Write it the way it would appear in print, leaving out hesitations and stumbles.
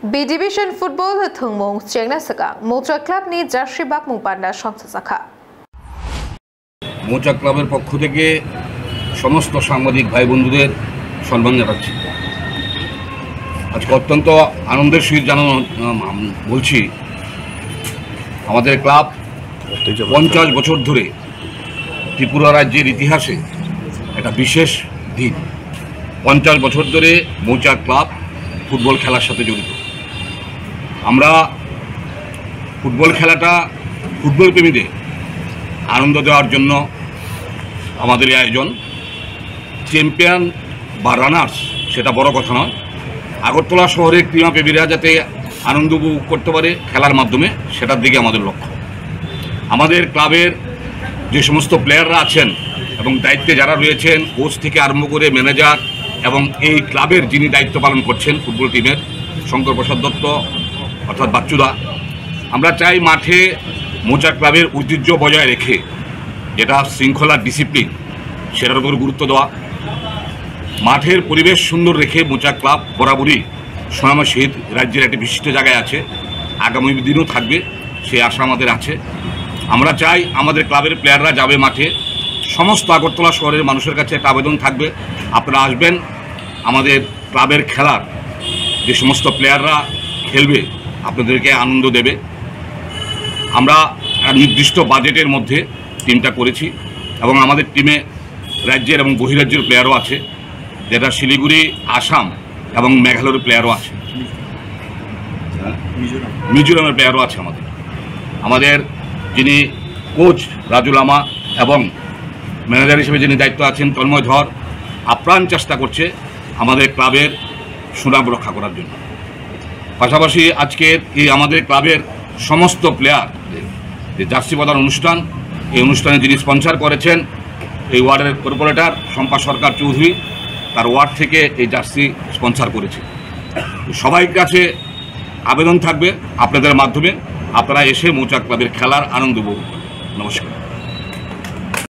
B Division Football thungmong chengna saka Mocha Club ni Jarsi Bak Mungpanda সংস্থা শাখা মোচা ক্লাবের পক্ষ থেকে সমস্ত সাংবাদিক ভাই বন্ধুদের সম্মান জানাচ্ছি। আজকে অত্যন্ত আনন্দের সহিত জানানো বলছি, আমাদের ক্লাব 50 বছর ধরে ত্রিপুরা রাজ্যের ইতিহাসে একটা বিশেষ দিন। 50 বছর ধরে মোচা ক্লাব ফুটবল খেলার সাথে জড়িত। আমরা ফুটবল খেলাটা ফুটবল প্রেমীদের আনন্দ দেওয়ার জন্য আমাদের এই আয়োজন। চ্যাম্পিয়ন বা রানার্স সেটা বড় কথা নয়, আগরতলা শহরের ক্রীড়াপ্রেমীরা যাতে আনন্দ উপভোগ করতে পারে খেলার মাধ্যমে, সেটার দিকে আমাদের লক্ষ্য। আমাদের ক্লাবের যে সমস্ত প্লেয়াররা আছেন এবং দায়িত্বে যারা রয়েছেন, কোচ থেকে আরম্ভ করে ম্যানেজার এবং এই ক্লাবের যিনি দায়িত্ব পালন করছেন ফুটবল টিমের, শঙ্কর প্রসাদ দত্ত অর্থাৎ বাচ্চুদা, আমরা চাই মাঠে মোচা ক্লাবের ঐতিহ্য বজায় রেখে যেটা শৃঙ্খলার ডিসিপ্লিন, সেটার উপর গুরুত্ব দেওয়া, মাঠের পরিবেশ সুন্দর রেখে মোচা ক্লাব বরাবরই সুনাম সহিত রাজ্যের একটি বিশিষ্ট জায়গায় আছে, আগামী দিনও থাকবে, সেই আশা আমাদের আছে। আমরা চাই আমাদের ক্লাবের প্লেয়াররা যাবে মাঠে, সমস্ত আগরতলা শহরের মানুষের কাছে একটা আবেদন থাকবে, আপনারা আসবেন, আমাদের ক্লাবের খেলার যে সমস্ত প্লেয়াররা খেলবে আপনাদেরকে আনন্দ দেবে। আমরা নির্দিষ্ট বাজেটের মধ্যে টিমটা করেছি এবং আমাদের টিমে রাজ্যের এবং বহিরাজ্যের প্লেয়ারও আছে, যেটা শিলিগুড়ি, আসাম এবং মেঘালয়ের প্লেয়ারও আছে, মিজোরামের প্লেয়ারও আছে। আমাদের যিনি কোচ রাজু লামা এবং ম্যানেজার হিসেবে যিনি দায়িত্ব আছেন তন্ময় ধর, আপ্রাণ চেষ্টা করছে আমাদের ক্লাবের সুনাম রক্ষা করার জন্য। পাশাপাশি আজকের এই আমাদের ক্লাবের সমস্ত প্লেয়ার যে জার্সি প্রদান অনুষ্ঠান, এই অনুষ্ঠানে যিনি স্পন্সর করেছেন এই ওয়ার্ডের কর্পোরেটর শম্পা সরকার চৌধুরী, তার ওয়ার্ড থেকে এই জার্সি স্পন্সর করেছে। সবাই কাছে আবেদন থাকবে আপনাদের মাধ্যমে, আপনারা এসে মোচা ক্লাবের খেলার আনন্দ উপভোগ করুন। নমস্কার।